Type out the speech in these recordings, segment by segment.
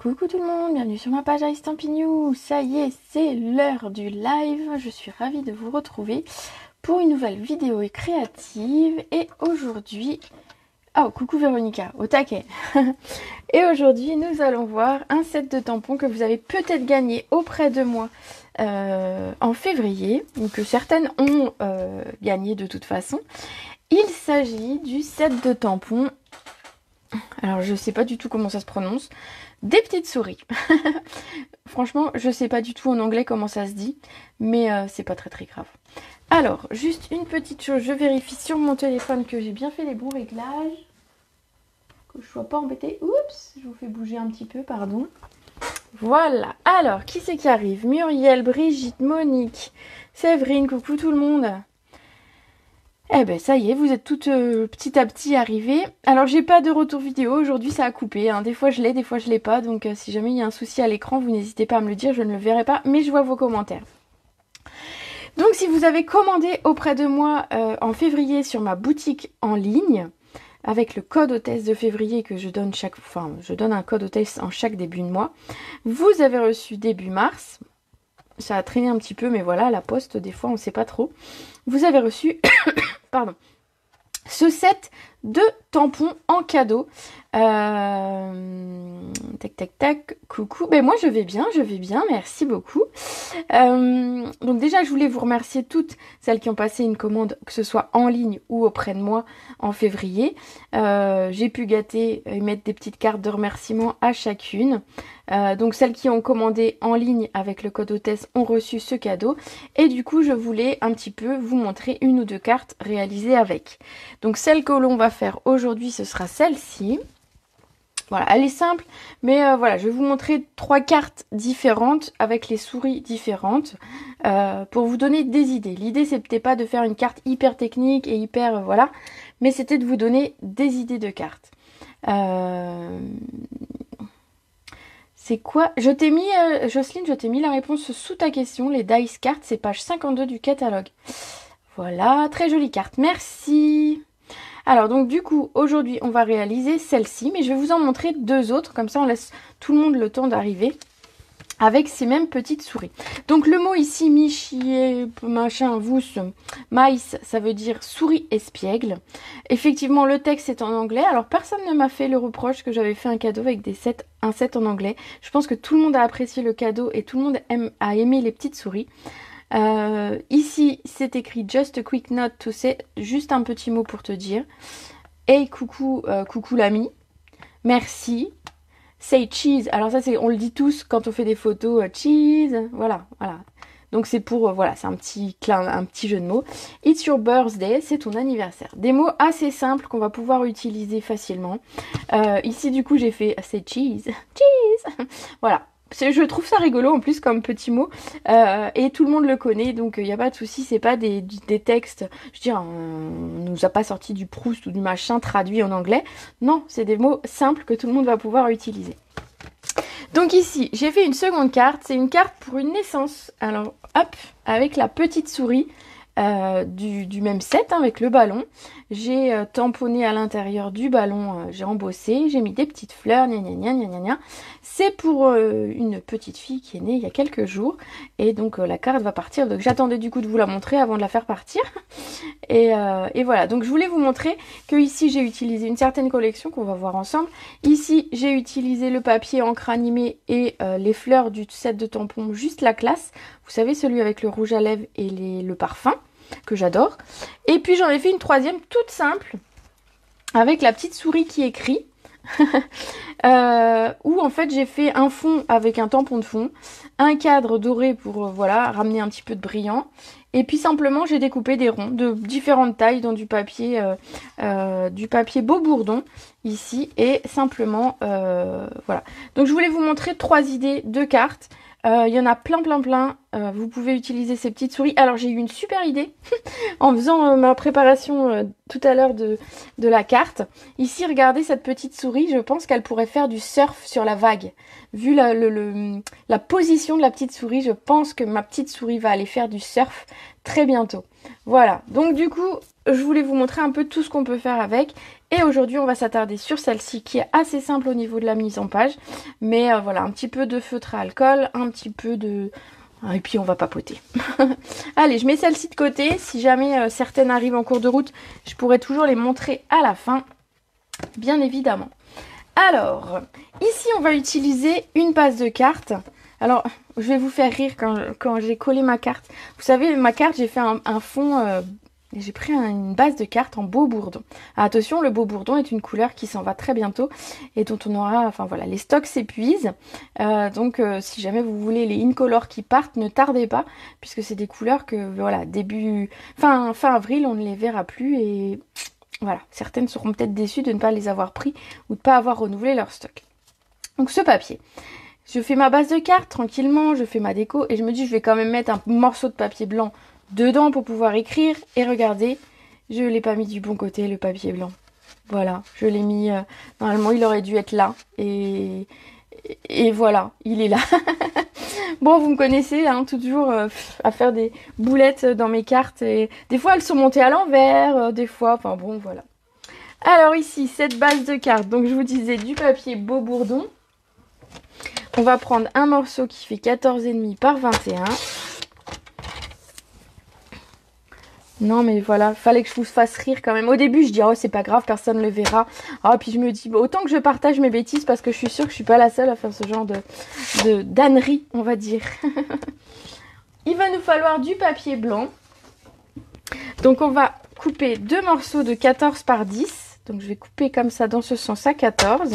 Coucou tout le monde, bienvenue sur ma page iStampin'You. Ça y est, c'est l'heure du live. Je suis ravie de vous retrouver pour une nouvelle vidéo créative. Et aujourd'hui... Oh, coucou Véronica, au taquet. Et aujourd'hui, nous allons voir un set de tampons que vous avez peut-être gagné auprès de moi en février, ou que certaines ont gagné de toute façon. Il s'agit du set de tampons... Alors, je sais pas du tout comment ça se prononce. Des petites souris. Franchement, je sais pas du tout en anglais comment ça se dit, mais c'est pas très grave. Alors, juste une petite chose, je vérifie sur mon téléphone que j'ai bien fait les bons réglages, que je sois pas embêtée. Oups, je vous fais bouger un petit peu, pardon. Voilà. Alors, qui c'est qui arrive? Muriel, Brigitte, Monique, Séverine, coucou tout le monde. Eh ben ça y est, vous êtes toutes petit à petit arrivées. Alors j'ai pas de retour vidéo, aujourd'hui ça a coupé, hein. Des fois je l'ai, des fois je l'ai pas, donc si jamais il y a un souci à l'écran, vous n'hésitez pas à me le dire, je ne le verrai pas, mais je vois vos commentaires. Donc si vous avez commandé auprès de moi en février sur ma boutique en ligne, avec le code hôtesse de février que je donne je donne un code hôtesse en chaque début de mois, vous avez reçu début mars. Ça a traîné un petit peu, mais voilà, la poste, des fois, on ne sait pas trop. Vous avez reçu, pardon, ce set de tampons en cadeau. Tac, tac, tac, coucou. Ben moi, je vais bien, merci beaucoup. Donc déjà, je voulais vous remercier toutes celles qui ont passé une commande, que ce soit en ligne ou auprès de moi en février. J'ai pu gâter et mettre des petites cartes de remerciement à chacune. Donc celles qui ont commandé en ligne avec le code hôtesse ont reçu ce cadeau. Et du coup, je voulais un petit peu vous montrer une ou deux cartes réalisées avec. Donc celle que l'on va faire aujourd'hui, ce sera celle-ci. Voilà, elle est simple, mais voilà, je vais vous montrer 3 cartes différentes avec les souris différentes pour vous donner des idées. L'idée, c'était pas de faire une carte hyper technique et hyper, voilà, mais c'était de vous donner des idées de cartes. C'est quoi? Je t'ai mis, Jocelyne, je t'ai mis la réponse sous ta question. Les dice cards, c'est page 52 du catalogue. Voilà, très jolie carte, merci. Alors donc du coup, aujourd'hui, on va réaliser celle-ci, mais je vais vous en montrer 2 autres, comme ça on laisse tout le monde le temps d'arriver avec ces mêmes petites souris. Donc le mot ici, michier, machin, vous, maïs, ça veut dire souris espiègle. Effectivement, le texte est en anglais. Alors personne ne m'a fait le reproche que j'avais fait un cadeau avec un set en anglais. Je pense que tout le monde a apprécié le cadeau et tout le monde a aimé les petites souris. Ici, c'est écrit just a quick note to say, juste un petit mot pour te dire. Hey, coucou, coucou l'ami. Merci. Say cheese. Alors ça, on le dit tous quand on fait des photos. Cheese. Voilà. Donc c'est pour, voilà, c'est un petit jeu de mots. It's your birthday, c'est ton anniversaire. Des mots assez simples qu'on va pouvoir utiliser facilement. Ici, du coup, j'ai fait say cheese. Cheese. Voilà. Je trouve ça rigolo en plus comme petit mot et tout le monde le connaît, donc il n'y a pas de souci, c'est pas des textes, je veux dire, on nous a pas sorti du Proust ou du machin traduit en anglais, non, c'est des mots simples que tout le monde va pouvoir utiliser. Donc ici, j'ai fait une seconde carte, c'est une carte pour une naissance, alors hop, avec la petite souris du même set, hein, avec le ballon. J'ai tamponné à l'intérieur du ballon, j'ai embossé, j'ai mis des petites fleurs, gna gna gna gna gna. C'est pour une petite fille qui est née il y a quelques jours, et donc la carte va partir, donc j'attendais du coup de vous la montrer avant de la faire partir. Et voilà, donc je voulais vous montrer que ici j'ai utilisé une certaine collection qu'on va voir ensemble. Ici j'ai utilisé le papier encre animé et les fleurs du set de tampons, juste la classe. Vous savez, celui avec le rouge à lèvres et le parfum, que j'adore. Et puis j'en ai fait une troisième toute simple, avec la petite souris qui écrit. Où en fait j'ai fait un fond avec un tampon de fond, un cadre doré pour voilà, ramener un petit peu de brillant, et puis simplement j'ai découpé des ronds de différentes tailles dans du papier beau bourdon ici, et simplement voilà. Donc je voulais vous montrer 3 idées de cartes. Il y en a plein. Vous pouvez utiliser ces petites souris. Alors j'ai eu une super idée en faisant ma préparation tout à l'heure de la carte. Ici, regardez cette petite souris. Je pense qu'elle pourrait faire du surf sur la vague. Vu la position de la petite souris, je pense que ma petite souris va aller faire du surf très bientôt. Voilà. Donc du coup, je voulais vous montrer un peu tout ce qu'on peut faire avec. Et aujourd'hui, on va s'attarder sur celle-ci qui est assez simple au niveau de la mise en page. Mais voilà, un petit peu de feutre à alcool, un petit peu de... Et puis on va papoter. Allez, je mets celle-ci de côté. Si jamais certaines arrivent en cours de route, je pourrai toujours les montrer à la fin, bien évidemment. Alors, ici on va utiliser une base de cartes. Alors, je vais vous faire rire quand j'ai collé ma carte. Vous savez, ma carte, j'ai fait un fond... j'ai pris une base de cartes en beau bourdon. Attention, le beau bourdon est une couleur qui s'en va très bientôt et dont on aura, enfin voilà, les stocks s'épuisent. Donc si jamais vous voulez les in-color qui partent, ne tardez pas, puisque c'est des couleurs que, voilà, fin avril, on ne les verra plus et voilà, certaines seront peut-être déçues de ne pas les avoir pris ou de ne pas avoir renouvelé leur stock. Donc ce papier. Je fais ma base de cartes tranquillement, je fais ma déco et je me dis je vais quand même mettre un morceau de papier blanc dedans pour pouvoir écrire. Et regardez, je ne l'ai pas mis du bon côté, le papier blanc. Voilà, je l'ai mis... normalement, il aurait dû être là. Et voilà, il est là. Bon, vous me connaissez, hein, toujours à faire des boulettes dans mes cartes. Et des fois, elles sont montées à l'envers, des fois... Enfin bon, voilà. Alors ici, cette base de cartes. Donc, je vous disais du papier beau bourdon. On va prendre un morceau qui fait 14,5 par 21. Non mais voilà, fallait que je vous fasse rire quand même. Au début je dis oh c'est pas grave, personne ne le verra. Ah puis je me dis autant que je partage mes bêtises parce que je suis sûre que je suis pas la seule à faire ce genre de d'ânerie, on va dire. Il va nous falloir du papier blanc. Donc on va couper deux morceaux de 14 par 10. Donc je vais couper comme ça dans ce sens à 14.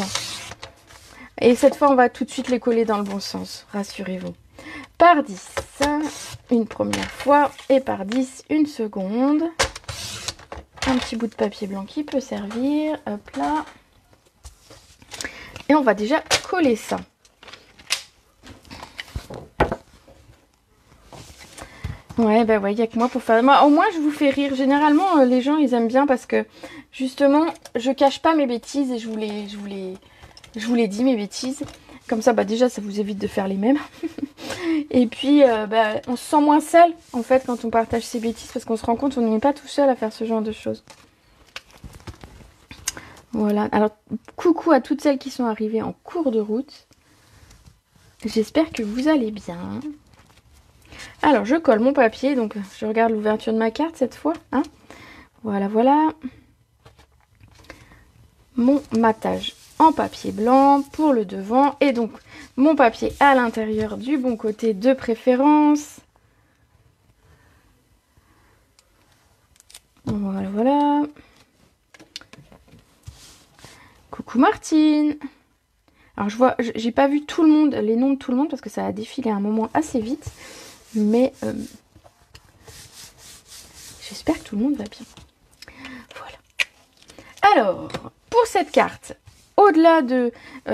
Et cette fois on va tout de suite les coller dans le bon sens, rassurez-vous. Par 10 une première fois et par 10 une seconde. Un petit bout de papier blanc qui peut servir, hop là. Et on va déjà coller ça. Ouais, bah ouais, il n'y a que moi pour faire... Moi, au moins, je vous fais rire. Généralement, les gens, ils aiment bien parce que, justement, je cache pas mes bêtises et je vous les dis, mes bêtises. Comme ça, bah déjà, ça vous évite de faire les mêmes. Et puis, on se sent moins seul, en fait, quand on partage ses bêtises, parce qu'on se rend compte qu'on n'est pas tout seul à faire ce genre de choses. Voilà. Alors, coucou à toutes celles qui sont arrivées en cours de route. J'espère que vous allez bien. Alors, je colle mon papier, donc je regarde l'ouverture de ma carte cette fois. Hein. Voilà, voilà. Mon matage en papier blanc pour le devant et donc mon papier à l'intérieur du bon côté de préférence. Voilà, voilà. Coucou Martine. Alors je vois, j'ai pas vu tout le monde, les noms de tout le monde parce que ça a défilé à un moment assez vite, mais j'espère que tout le monde va bien. Voilà. Alors, pour cette carte, au-delà de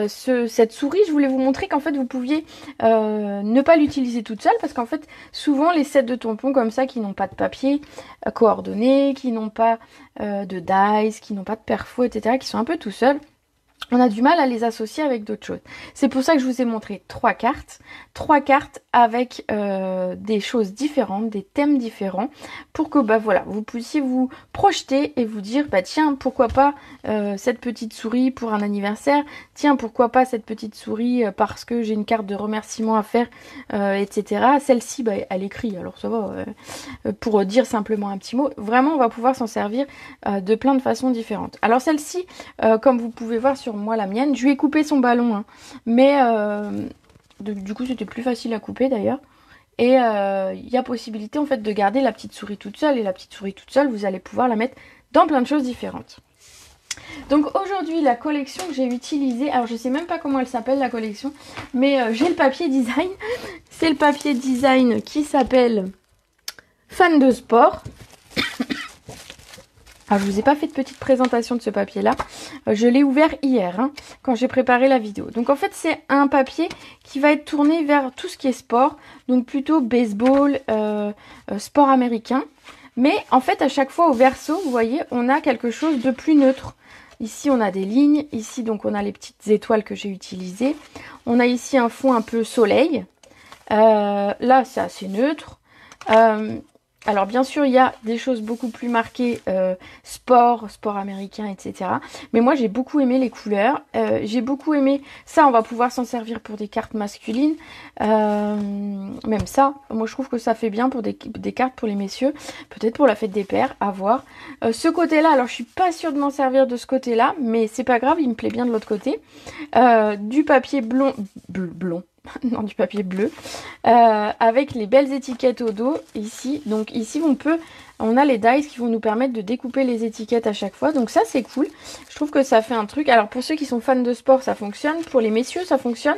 cette souris, je voulais vous montrer qu'en fait vous pouviez ne pas l'utiliser toute seule parce qu'en fait souvent les sets de tampons comme ça qui n'ont pas de papier coordonné, qui n'ont pas de dies, qui n'ont pas de perfo, etc., qui sont un peu tout seuls, on a du mal à les associer avec d'autres choses. C'est pour ça que je vous ai montré trois cartes avec des choses différentes, des thèmes différents, pour que bah voilà, vous puissiez vous projeter et vous dire bah tiens pourquoi pas cette petite souris pour un anniversaire, tiens pourquoi pas cette petite souris parce que j'ai une carte de remerciement à faire, etc. Celle-ci bah, elle écrit, alors ça va, pour dire simplement un petit mot. Vraiment on va pouvoir s'en servir de plein de façons différentes. Alors celle-ci, comme vous pouvez voir sur moi la mienne, je lui ai coupé son ballon, hein, mais du coup c'était plus facile à couper d'ailleurs. Et il y a possibilité en fait de garder la petite souris toute seule. Et la petite souris toute seule, vous allez pouvoir la mettre dans plein de choses différentes. Donc aujourd'hui la collection que j'ai utilisée, alors je sais même pas comment elle s'appelle la collection, mais j'ai le papier design. C'est le papier design qui s'appelle Fan de sport. Alors je vous ai pas fait de petite présentation de ce papier là, je l'ai ouvert hier hein, quand j'ai préparé la vidéo. Donc en fait c'est un papier qui va être tourné vers tout ce qui est sport, donc plutôt baseball, sport américain. Mais en fait à chaque fois au verso, vous voyez, on a quelque chose de plus neutre. Ici on a des lignes, ici donc on a les petites étoiles que j'ai utilisées. On a ici un fond un peu soleil, là c'est assez neutre. Alors bien sûr, il y a des choses beaucoup plus marquées, sport américain, etc. Mais moi, j'ai beaucoup aimé les couleurs. J'ai beaucoup aimé ça, on va pouvoir s'en servir pour des cartes masculines. Même ça, moi je trouve que ça fait bien pour des cartes pour les messieurs. Peut-être pour la fête des pères, à voir. Ce côté-là, alors je suis pas sûre de m'en servir de ce côté-là, mais c'est pas grave, il me plaît bien de l'autre côté. Du papier blond. Non, du papier bleu, avec les belles étiquettes au dos ici. Donc ici on a les dies qui vont nous permettre de découper les étiquettes à chaque fois. Donc ça c'est cool. Je trouve que ça fait un truc. Alors pour ceux qui sont fans de sport ça fonctionne. Pour les messieurs ça fonctionne.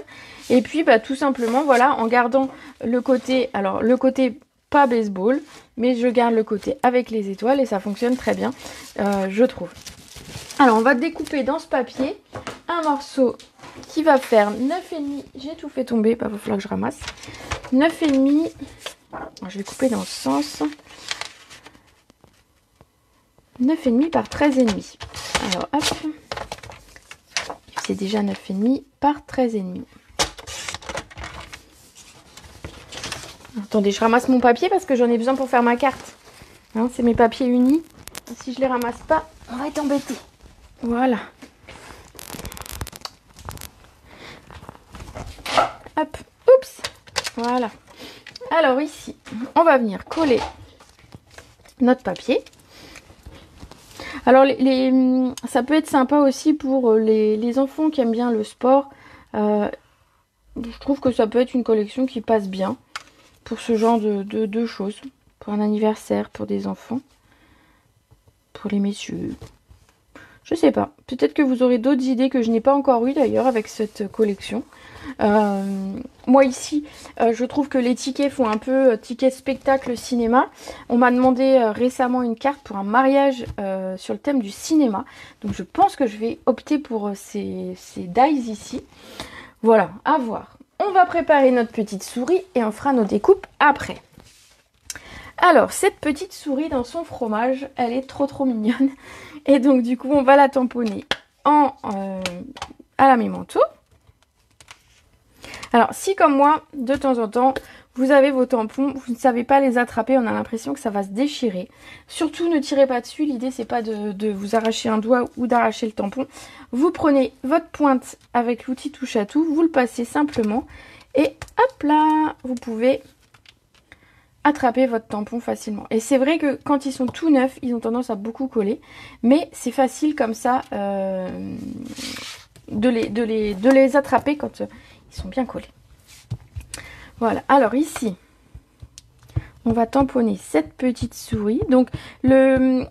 Et puis bah tout simplement voilà, en gardant le côté, alors le côté pas baseball, mais je garde le côté avec les étoiles et ça fonctionne très bien, je trouve. Alors on va découper dans ce papier un morceau qui va faire 9,5. J'ai tout fait tomber, bah, il va falloir que je ramasse. 9,5. Je vais couper dans ce sens. 9,5 par 13,5. Alors hop. C'est déjà 9,5 par 13,5. Attendez, je ramasse mon papier parce que j'en ai besoin pour faire ma carte. Hein, c'est mes papiers unis. Si je les ramasse pas, on va être embêté. Voilà. Hop, oups, voilà. Alors ici, on va venir coller notre papier. Alors ça peut être sympa aussi pour les enfants qui aiment bien le sport. Je trouve que ça peut être une collection qui passe bien pour ce genre de choses. Pour un anniversaire, pour des enfants, pour les messieurs. Je sais pas, peut-être que vous aurez d'autres idées que je n'ai pas encore eues d'ailleurs avec cette collection. Moi ici, je trouve que les tickets font un peu ticket spectacle cinéma. On m'a demandé récemment une carte pour un mariage sur le thème du cinéma. Donc je pense que je vais opter pour ces dies ici. Voilà, à voir. On va préparer notre petite souris et on fera nos découpes après. Alors, cette petite souris dans son fromage, elle est trop mignonne. Et donc, du coup, on va la tamponner à la mémento. Alors, si comme moi, de temps en temps, vous avez vos tampons, vous ne savez pas les attraper, on a l'impression que ça va se déchirer. Surtout, ne tirez pas dessus. L'idée, c'est pas de vous arracher un doigt ou d'arracher le tampon. Vous prenez votre pointe avec l'outil touche à tout, vous le passez simplement. Et hop là, vous pouvez attraper votre tampon facilement. Et c'est vrai que quand ils sont tout neufs, ils ont tendance à beaucoup coller. Mais c'est facile comme ça de les attraper quand ils sont bien collés. Voilà, alors ici, on va tamponner cette petite souris. Donc le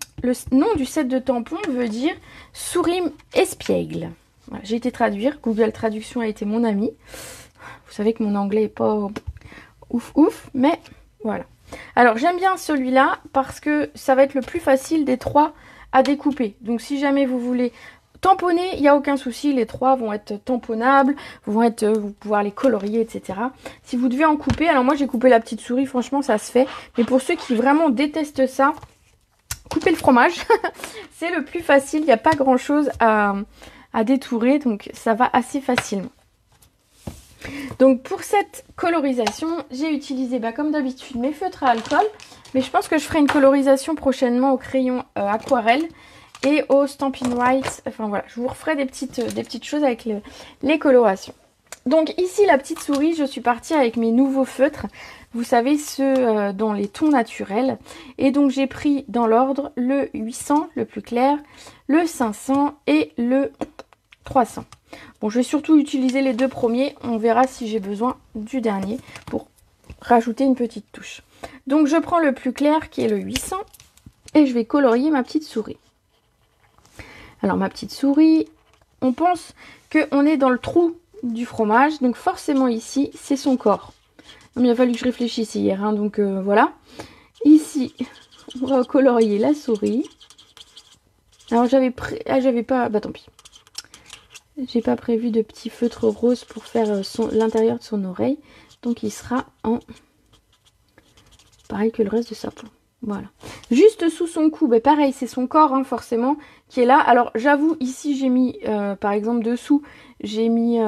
nom du set de tampons veut dire souris espiègle. Voilà, j'ai été traduire, Google Traduction a été mon ami. Vous savez que mon anglais est pas ouf, mais voilà. Alors j'aime bien celui-là parce que ça va être le plus facile des trois à découper. Donc si jamais vous voulez tamponner, il n'y a aucun souci, les trois vont être tamponnables, vous pouvoir les colorier, etc. Si vous devez en couper, alors moi j'ai coupé la petite souris, franchement ça se fait. Mais pour ceux qui vraiment détestent ça, coupez le fromage. C'est le plus facile, il n'y a pas grand chose à détourer, donc ça va assez facilement. Donc pour cette colorisation, j'ai utilisé comme d'habitude mes feutres à alcool. Mais je pense que je ferai une colorisation prochainement au crayon aquarelle et au Stampin' White. Enfin voilà, je vous referai des petites choses avec les colorations. Donc ici la petite souris, je suis partie avec mes nouveaux feutres. Vous savez, ceux dans les tons naturels. Et donc j'ai pris dans l'ordre le 800, le plus clair, le 500 et le 300. Bon, je vais surtout utiliser les deux premiers. On verra si j'ai besoin du dernier pour rajouter une petite touche. Donc je prends le plus clair qui est le 800 et je vais colorier ma petite souris. Alors ma petite souris, on pense qu'on est dans le trou du fromage. Donc forcément ici, c'est son corps. Il a fallu que je réfléchisse hier. Hein, donc voilà. Ici, on va colorier la souris. Alors j'avais pas... Bah tant pis. J'ai pas prévu de petit feutre rose pour faire l'intérieur de son oreille. Donc il sera en... pareil que le reste de sa peau. Voilà. Juste sous son cou, pareil, c'est son corps, hein, forcément. qui est là. Alors j'avoue, ici j'ai mis, par exemple dessous, j'ai mis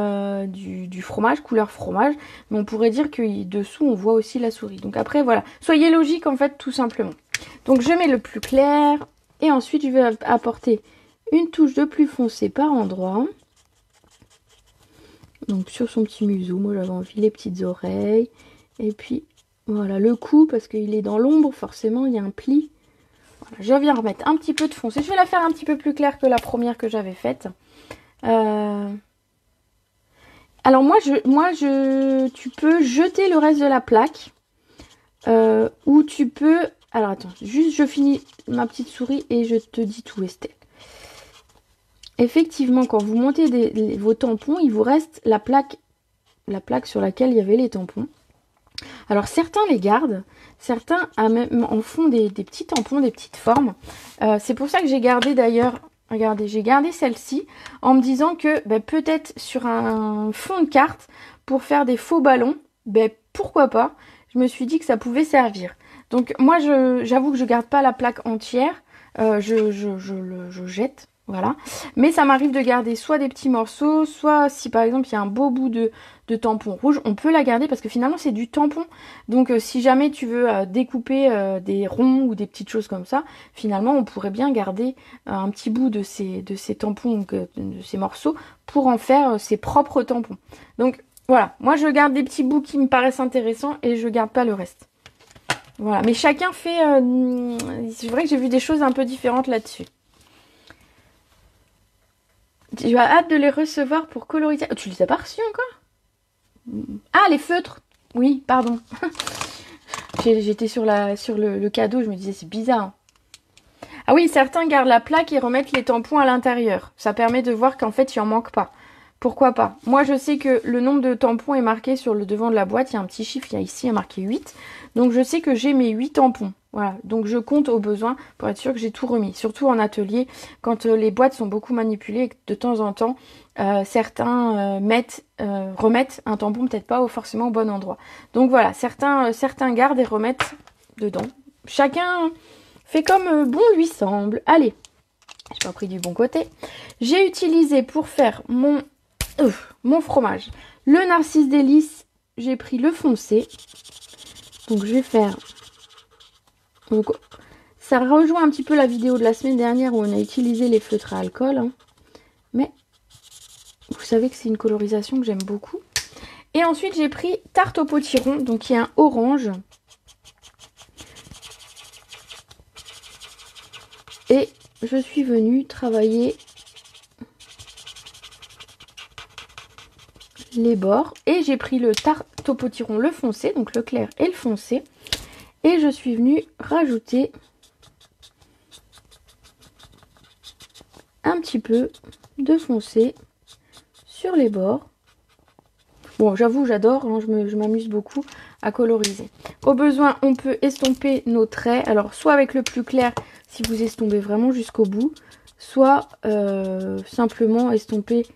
du fromage, couleur fromage. Mais on pourrait dire que dessous on voit aussi la souris. Donc après voilà, soyez logique en fait tout simplement. Donc je mets le plus clair et ensuite je vais apporter une touche de plus foncé par endroit. Donc sur son petit museau, moi j'avais envie les petites oreilles. Et puis voilà le cou parce qu'il est dans l'ombre, forcément il y a un pli. Voilà, je viens remettre un petit peu de foncé. Je vais la faire un petit peu plus claire que la première que j'avais faite. Alors tu peux jeter le reste de la plaque. Ou tu peux... Alors attends, juste je finis ma petite souris et je te dis tout Estelle. Effectivement, quand vous montez vos tampons, il vous reste la plaque sur laquelle il y avait les tampons. Alors certains les gardent, certains en font des petits tampons, des petites formes. C'est pour ça que j'ai gardé d'ailleurs, regardez, j'ai gardé celle-ci en me disant que peut-être sur un fond de carte, pour faire des faux ballons, pourquoi pas. Je me suis dit que ça pouvait servir. Donc moi j'avoue que je garde pas la plaque entière, je jette. Voilà, mais ça m'arrive de garder soit des petits morceaux, soit si par exemple il y a un beau bout de tampon rouge, on peut la garder parce que finalement c'est du tampon. Donc si jamais tu veux découper des ronds ou des petites choses comme ça, finalement on pourrait bien garder un petit bout de ces tampons, de ces morceaux, pour en faire ses propres tampons. Donc voilà, moi je garde des petits bouts qui me paraissent intéressants et je garde pas le reste. Voilà, mais chacun fait... c'est vrai que j'ai vu des choses un peu différentes là-dessus. Tu as hâte de les recevoir pour coloriser. Oh, tu les as pas reçus encore? Ah, les feutres. Oui, pardon. J'étais sur le cadeau, je me disais c'est bizarre. Ah oui, certains gardent la plaque et remettent les tampons à l'intérieur. Ça permet de voir qu'en fait il en manque pas. Pourquoi pas? Moi je sais que le nombre de tampons est marqué sur le devant de la boîte. Il y a un petit chiffre, il y a ici marqué 8. Donc je sais que j'ai mes 8 tampons. Voilà, donc je compte au besoin pour être sûr que j'ai tout remis. Surtout en atelier, quand les boîtes sont beaucoup manipulées et que de temps en temps, certains remettent un tampon peut-être pas forcément au bon endroit. Donc voilà, certains gardent et remettent dedans. Chacun fait comme bon lui semble. Allez, j'ai pas pris du bon côté. J'ai utilisé pour faire mon fromage le Narcisse Délice. J'ai pris le foncé. Donc je vais faire... Donc, ça rejoint un petit peu la vidéo de la semaine dernière où on a utilisé les feutres à alcool. Hein. Mais vous savez que c'est une colorisation que j'aime beaucoup. Et ensuite j'ai pris Tarte au potiron, donc qui est un orange. Et je suis venue travailler les bords. Et j'ai pris le Tarte au potiron, le foncé, donc le clair et le foncé. Et je suis venue rajouter un petit peu de foncé sur les bords. Bon, j'avoue, j'adore, hein, je m'amuse beaucoup à coloriser. Au besoin, on peut estomper nos traits. Alors, soit avec le plus clair, si vous estompez vraiment jusqu'au bout, soit simplement estomper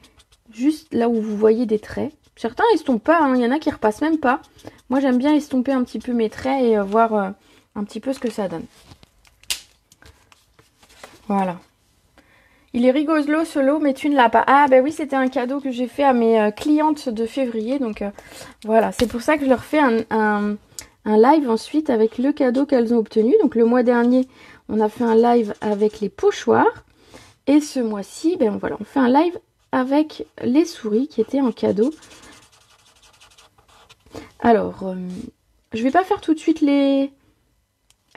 juste là où vous voyez des traits. Certains estompent pas, hein, il y en a qui repassent même pas. Moi, j'aime bien estomper un petit peu mes traits et voir un petit peu ce que ça donne. Voilà. Il est rigolo ce lot, mais tu ne l'as pas. Ah ben oui, c'était un cadeau que j'ai fait à mes clientes de février. Donc voilà, c'est pour ça que je leur fais un live ensuite avec le cadeau qu'elles ont obtenu. Donc le mois dernier, on a fait un live avec les pochoirs. Et ce mois-ci, ben voilà, on fait un live avec les souris qui étaient en cadeau. Alors, je vais pas faire tout de suite les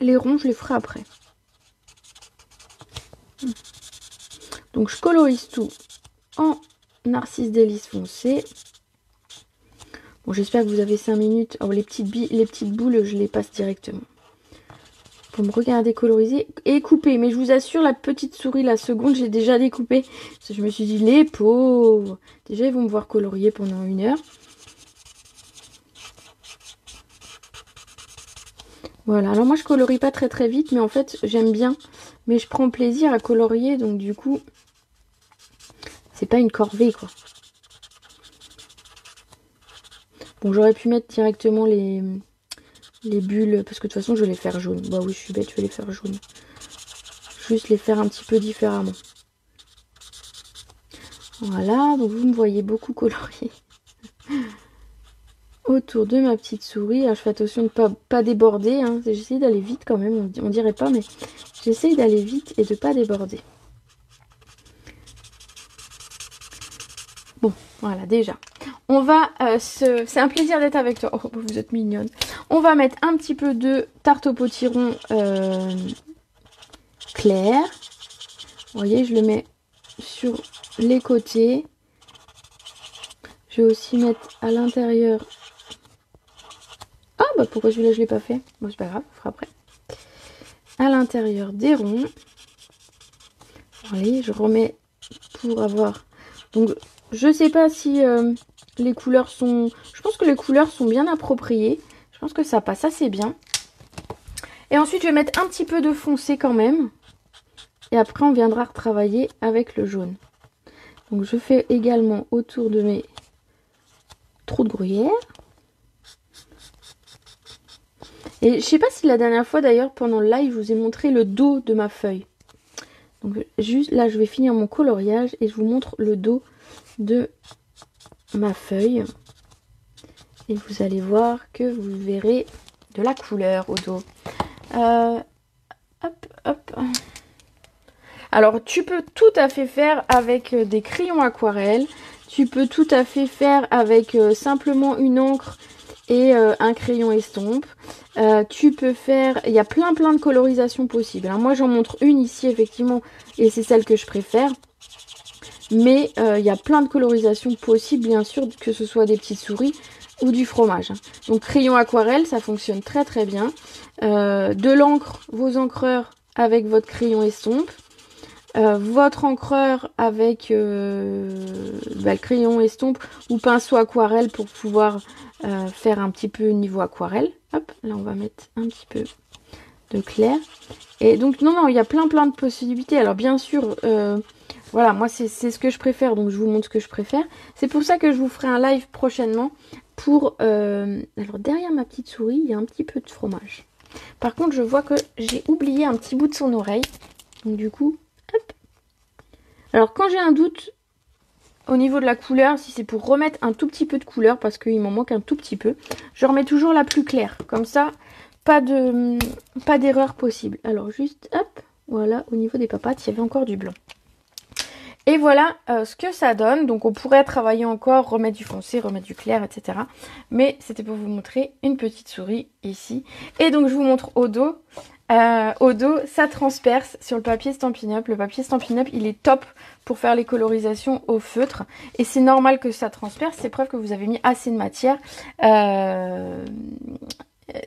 ronds, je les ferai après. Donc je colorise tout en Narcisse Délice foncé. Bon, j'espère que vous avez 5 minutes. Oh, les petites boules, je les passe directement. Pour me regarder coloriser et couper. Mais je vous assure, la petite souris, la seconde, j'ai déjà découpé. Parce que je me suis dit, les pauvres. Déjà, ils vont me voir colorier pendant 1 heure. Voilà, alors moi je colorie pas très vite, mais en fait j'aime bien. Mais je prends plaisir à colorier, donc du coup, c'est pas une corvée quoi. Bon, j'aurais pu mettre directement les bulles, parce que de toute façon je vais les faire jaunes. Bah oui, je suis bête, je vais les faire jaunes. Juste les faire un petit peu différemment. Voilà, donc vous me voyez beaucoup colorier autour de ma petite souris. Alors, je fais attention de ne pas déborder, hein. J'essaie d'aller vite quand même, on dirait pas, mais j'essaie d'aller vite et de pas déborder. Bon, voilà, déjà. On va c'est un plaisir d'être avec toi. Oh, vous êtes mignonne. On va mettre un petit peu de tarte au potiron clair. Vous voyez, je le mets sur les côtés. Je vais aussi mettre à l'intérieur. Ah bah pourquoi celui-là je l'ai pas fait? Bon, c'est pas grave, on fera après. À l'intérieur des ronds. Allez, je remets pour avoir. Donc je sais pas si les couleurs sont. Je pense que les couleurs sont bien appropriées. Je pense que ça passe assez bien. Et ensuite je vais mettre un petit peu de foncé quand même. Et après on viendra retravailler avec le jaune. Donc je fais également autour de mes trous de gruyère. Et je sais pas si la dernière fois d'ailleurs pendant le live je vous ai montré le dos de ma feuille. Donc juste là je vais finir mon coloriage et je vous montre le dos de ma feuille. Et vous allez voir que vous verrez de la couleur au dos. Hop, hop. Alors tu peux tout à fait faire avec des crayons aquarelles. Tu peux tout à fait faire avec simplement une encre et un crayon estompe. Tu peux faire, il y a plein de colorisations possibles. Alors moi j'en montre une ici effectivement et c'est celle que je préfère. Mais il y a plein de colorisations possibles bien sûr, que ce soit des petites souris ou du fromage. Donc crayon aquarelle, ça fonctionne très bien. De l'encre, vos encreurs avec votre crayon estompe. Votre encreur avec le crayon estompe ou pinceau aquarelle pour pouvoir faire un petit peu niveau aquarelle. Hop, là on va mettre un petit peu de clair. Et donc non, il y a plein de possibilités. Alors bien sûr, voilà, moi c'est ce que je préfère, donc je vous montre ce que je préfère. C'est pour ça que je vous ferai un live prochainement pour... alors derrière ma petite souris, il y a un petit peu de fromage. Par contre, je vois que j'ai oublié un petit bout de son oreille. Donc du coup... Hop. Alors quand j'ai un doute au niveau de la couleur, si c'est pour remettre un tout petit peu de couleur, parce qu'il m'en manque un tout petit peu, je remets toujours la plus claire. Comme ça, pas d'erreur possible. Alors juste, hop, voilà, au niveau des papates, il y avait encore du blanc. Et voilà ce que ça donne. Donc on pourrait travailler encore, remettre du foncé, remettre du clair, etc. Mais c'était pour vous montrer une petite souris ici. Et donc je vous montre au dos. Au dos, ça transperce sur le papier Stampin' Up. Le papier Stampin' Up, il est top pour faire les colorisations au feutre. Et c'est normal que ça transperce. C'est preuve que vous avez mis assez de matière.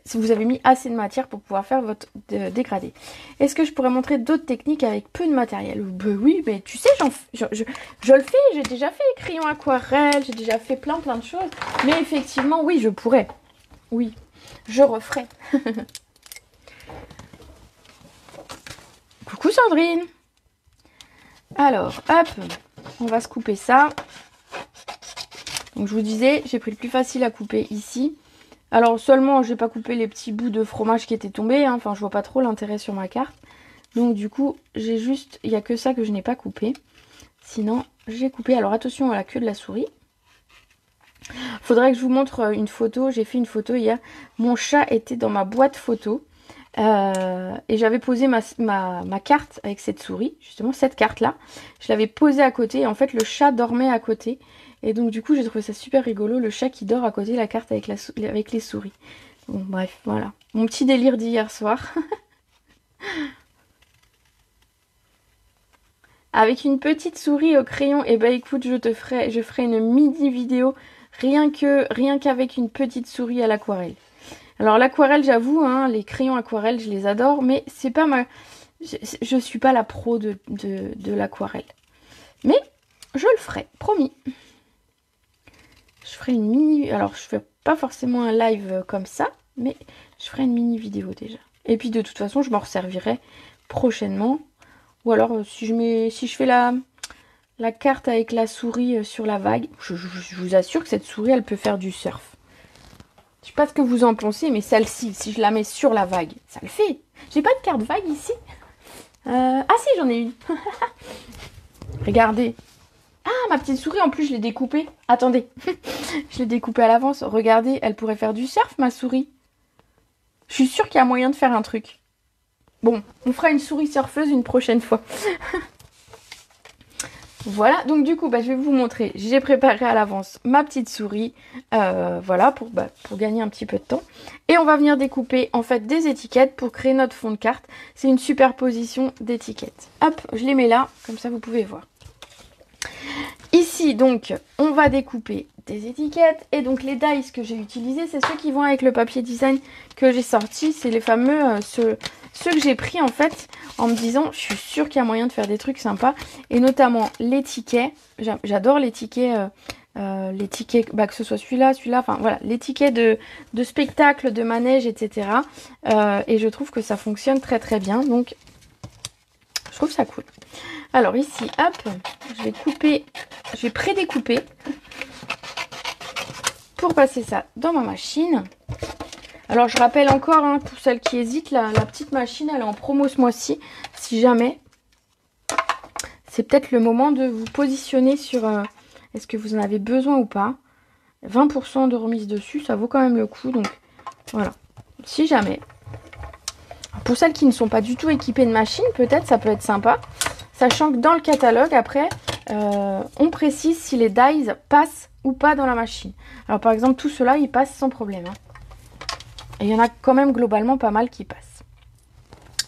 Si vous avez mis assez de matière pour pouvoir faire votre dégradé. Est-ce que je pourrais montrer d'autres techniques avec peu de matériel? Ben oui, mais tu sais, je le fais. J'ai déjà fait crayon aquarelle. J'ai déjà fait plein de choses. Mais effectivement, oui, je pourrais. Oui, je referai. Coucou Sandrine. Alors, hop, on va se couper ça. Donc je vous disais, j'ai pris le plus facile à couper ici. Alors seulement, j'ai pas coupé les petits bouts de fromage qui étaient tombés. Hein. Enfin, je vois pas trop l'intérêt sur ma carte. Donc du coup, j'ai juste, il n'y a que ça que je n'ai pas coupé. Sinon, j'ai coupé. Alors attention à la queue de la souris. Faudrait que je vous montre une photo. J'ai fait une photo hier. Mon chat était dans ma boîte photo. Et j'avais posé ma carte avec cette souris, justement cette carte là, je l'avais posée à côté et en fait le chat dormait à côté et donc du coup j'ai trouvé ça super rigolo, le chat qui dort à côté de la carte avec les souris. Bon bref, voilà, mon petit délire d'hier soir. Avec une petite souris au crayon, et bah écoute, je ferai une mini vidéo rien qu'avec une petite souris à l'aquarelle. Alors l'aquarelle, j'avoue, hein, les crayons aquarelles, je les adore, mais c'est pas ma... Je suis pas la pro de l'aquarelle. Mais je le ferai, promis. Je ferai une mini... Alors je fais pas forcément un live comme ça, mais je ferai une mini vidéo déjà. Et puis de toute façon, je m'en resservirai prochainement. Ou alors si je fais la carte avec la souris sur la vague, je vous assure que cette souris, elle peut faire du surf. Je sais pas ce que vous en pensez, mais celle-ci, si je la mets sur la vague, ça le fait. J'ai pas de carte vague ici. Ah si, j'en ai une. Regardez. Ah ma petite souris, en plus, je l'ai découpée. Attendez, je l'ai découpée à l'avance. Regardez, elle pourrait faire du surf, ma souris. Je suis sûre qu'il y a moyen de faire un truc. Bon, on fera une souris surfeuse une prochaine fois. Voilà, donc du coup, je vais vous montrer. J'ai préparé à l'avance ma petite souris, voilà, pour gagner un petit peu de temps. Et on va venir découper, en fait, des étiquettes pour créer notre fond de carte. C'est une superposition d'étiquettes. Hop, je les mets là, comme ça vous pouvez voir. Ici, donc, on va découper des étiquettes. Et donc, les dies que j'ai utilisés, c'est ceux qui vont avec le papier design que j'ai sorti. C'est les fameux, ceux que j'ai pris, en fait, en me disant, je suis sûre qu'il y a moyen de faire des trucs sympas. Et notamment, les tickets. J'adore les tickets, que ce soit celui-là, enfin, voilà, les tickets de spectacle, de manège, etc. Et je trouve que ça fonctionne très, très bien. Donc, je trouve ça cool. Alors ici, hop, je vais pré-découper pour passer ça dans ma machine. Alors je rappelle encore, hein, pour celles qui hésitent, la petite machine, elle est en promo ce mois-ci. Si jamais, c'est peut-être le moment de vous positionner sur est-ce que vous en avez besoin ou pas. 20% de remise dessus, ça vaut quand même le coup. Donc voilà, si jamais. Pour celles qui ne sont pas du tout équipées de machine, peut-être ça peut être sympa. Sachant que dans le catalogue, après, on précise si les dies passent ou pas dans la machine. Alors par exemple, tout cela, il passe sans problème. Hein. Et il y en a quand même globalement pas mal qui passent.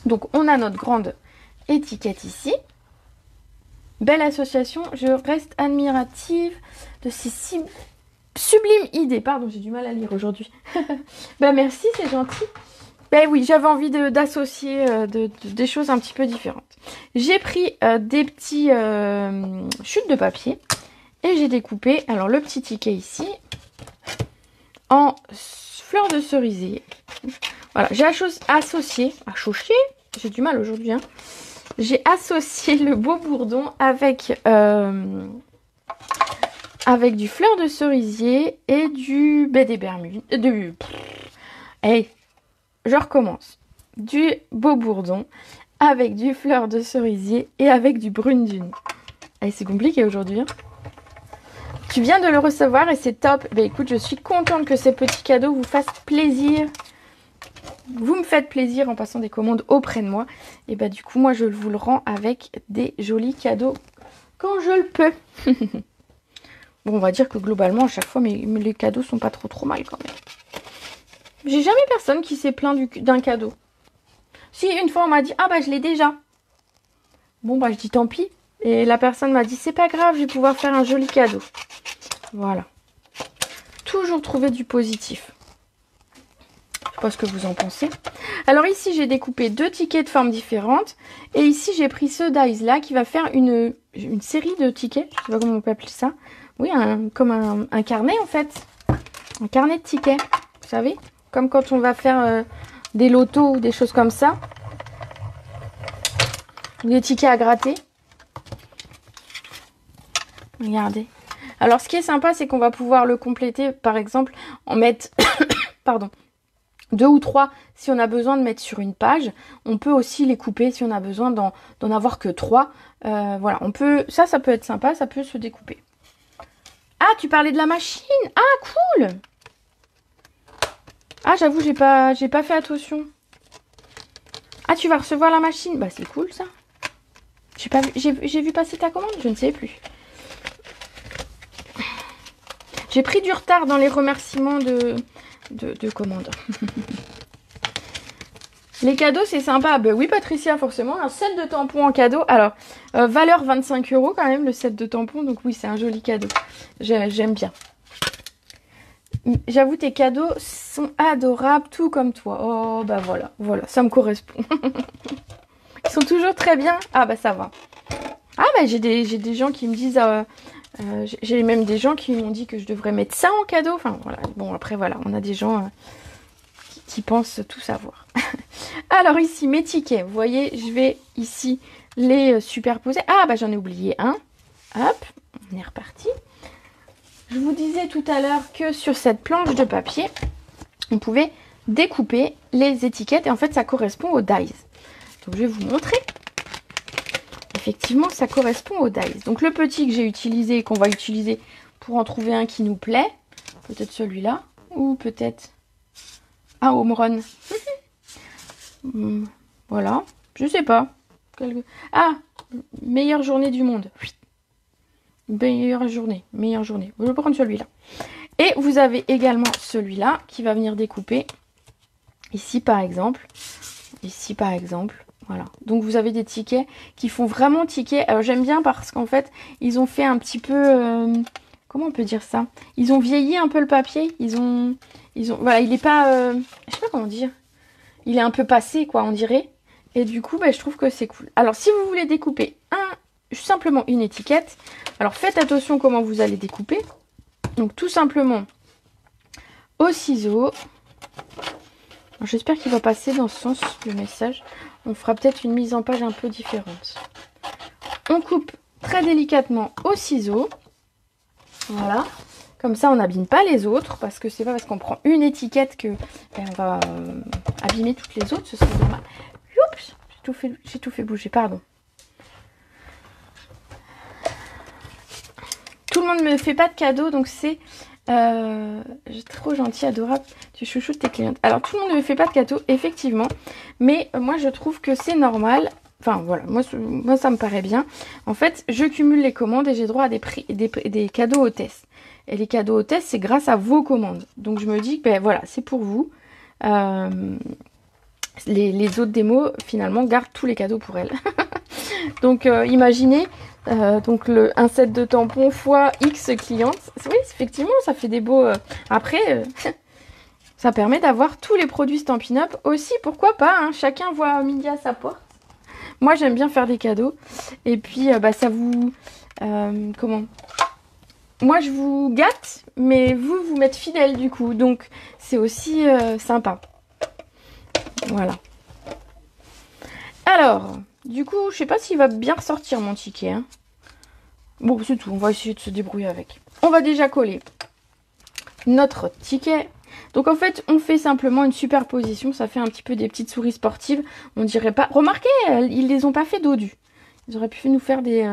Donc on a notre grande étiquette ici. Belle association, je reste admirative de ces sublimes idées. Pardon, j'ai du mal à lire aujourd'hui. Merci, c'est gentil. Ben oui, j'avais envie d'associer des choses un petit peu différentes. J'ai pris des petits chutes de papier et j'ai découpé alors le petit ticket ici en fleurs de cerisier. Voilà, j'ai associé, j'ai du mal aujourd'hui, hein. J'ai associé le beau bourdon avec du fleur de cerisier et du baie des Bermudes. Je recommence. Du beau bourdon avec du fleur de cerisier et avec du brune dune. C'est compliqué aujourd'hui. Hein. Tu viens de le recevoir et c'est top. Écoute, je suis contente que ces petits cadeaux vous fassent plaisir. Vous me faites plaisir en passant des commandes auprès de moi. Et du coup, moi, je vous le rends avec des jolis cadeaux quand je le peux. Bon, on va dire que globalement, à chaque fois, les cadeaux sont pas trop mal quand même. J'ai jamais personne qui s'est plaint d'un cadeau. Si, une fois, on m'a dit, je l'ai déjà. Bon, je dis tant pis. Et la personne m'a dit, c'est pas grave, je vais pouvoir faire un joli cadeau. Voilà. Toujours trouver du positif. Je sais pas ce que vous en pensez. Alors ici, j'ai découpé 2 tickets de formes différentes. Et ici, j'ai pris ce dies-là qui va faire une série de tickets. Je sais pas comment on peut appeler ça. Oui, comme un carnet, en fait. Un carnet de tickets. Vous savez ? Comme quand on va faire des lotos ou des choses comme ça. Des tickets à gratter. Regardez. Alors, ce qui est sympa, c'est qu'on va pouvoir le compléter. Par exemple, en mettre pardon, 2 ou 3 si on a besoin de mettre sur une page. On peut aussi les couper si on a besoin d'en avoir que 3. Voilà, on peut. Ça peut être sympa. Ça peut se découper. Ah, tu parlais de la machine. Ah, cool. Ah, j'avoue, j'ai pas fait attention. Ah, tu vas recevoir la machine. C'est cool, ça. J'ai vu passer ta commande, je ne sais plus. J'ai pris du retard dans les remerciements de commande. Les cadeaux, c'est sympa. Oui, Patricia, forcément. Un set de tampons en cadeau. Alors, valeur 25 € quand même, le set de tampons. Donc oui, c'est un joli cadeau. J'aime bien. J'avoue, tes cadeaux sont adorables, tout comme toi. Oh, voilà, ça me correspond. Ils sont toujours très bien. Ah, ça va. Ah, j'ai des gens qui me disent... j'ai même des gens qui m'ont dit que je devrais mettre ça en cadeau. Enfin, voilà. Bon, après, voilà, on a des gens qui pensent tout savoir. Alors, ici, mes tickets. Vous voyez, je vais ici les superposer. Ah, j'en ai oublié un. Hop, on est reparti. Je vous disais tout à l'heure que sur cette planche de papier, on pouvait découper les étiquettes. Et en fait, ça correspond aux dies. Donc, je vais vous montrer. effectivement, ça correspond au dice. Donc le petit que j'ai utilisé, qu'on va utiliser pour en trouver un qui nous plaît. Peut-être celui-là. Ou peut-être un home run. Voilà. Je sais pas. Ah, meilleure journée du monde. Meilleure journée. Meilleure journée. Je vais prendre celui-là. Et vous avez également celui-là qui va venir découper. Ici par exemple. Ici par exemple. Voilà. Donc vous avez des tickets qui font vraiment ticket. Alors j'aime bien parce qu'en fait, ils ont fait un petit peu... comment on peut dire ça? Ils ont vieilli un peu le papier. Ils ont voilà, il est pas... je sais pas comment dire. Il est un peu passé, quoi, on dirait. Et du coup, je trouve que c'est cool. Alors, si vous voulez découper simplement une étiquette, alors faites attention comment vous allez découper. Donc, tout simplement, au ciseau. J'espère qu'il va passer dans ce sens, le message. On fera peut-être une mise en page un peu différente. On coupe très délicatement au ciseau. Voilà. Comme ça, on n'abîme pas les autres, parce que c'est pas parce qu'on prend une étiquette que on va abîmer toutes les autres, ce serait dommage. Oups, j'ai tout fait bouger, pardon. Tout le monde ne me fait pas de cadeaux, donc c'est trop gentil, adorable, tu chouchoutes tes clientes. Alors, tout le monde ne me fait pas de cadeaux, effectivement, mais moi, je trouve que c'est normal. Enfin, voilà, moi, ça me paraît bien. En fait, je cumule les commandes et j'ai droit à des cadeaux hôtesses. Et les cadeaux hôtesses, c'est grâce à vos commandes. Donc, je me dis que, voilà, c'est pour vous. Les autres démos, finalement, gardent tous les cadeaux pour elles. Donc, imaginez, donc un set de tampons fois X clientes. Oui, effectivement, ça fait des beaux... Après, ça permet d'avoir tous les produits Stampin' Up aussi. Pourquoi pas, hein, chacun voit midi à sa porte. Moi, j'aime bien faire des cadeaux. Et puis, ça vous... comment ? Moi, je vous gâte, mais vous m'êtes fidèle du coup. Donc, c'est aussi sympa. Voilà. Alors, du coup, je sais pas s'il va bien ressortir mon ticket. Hein. Bon, c'est tout. On va essayer de se débrouiller avec. On va déjà coller notre ticket. Donc, en fait, on fait simplement une superposition. Ça fait un petit peu des petites souris sportives. On dirait pas... Remarquez, ils les ont pas fait dodus. Ils auraient pu nous faire des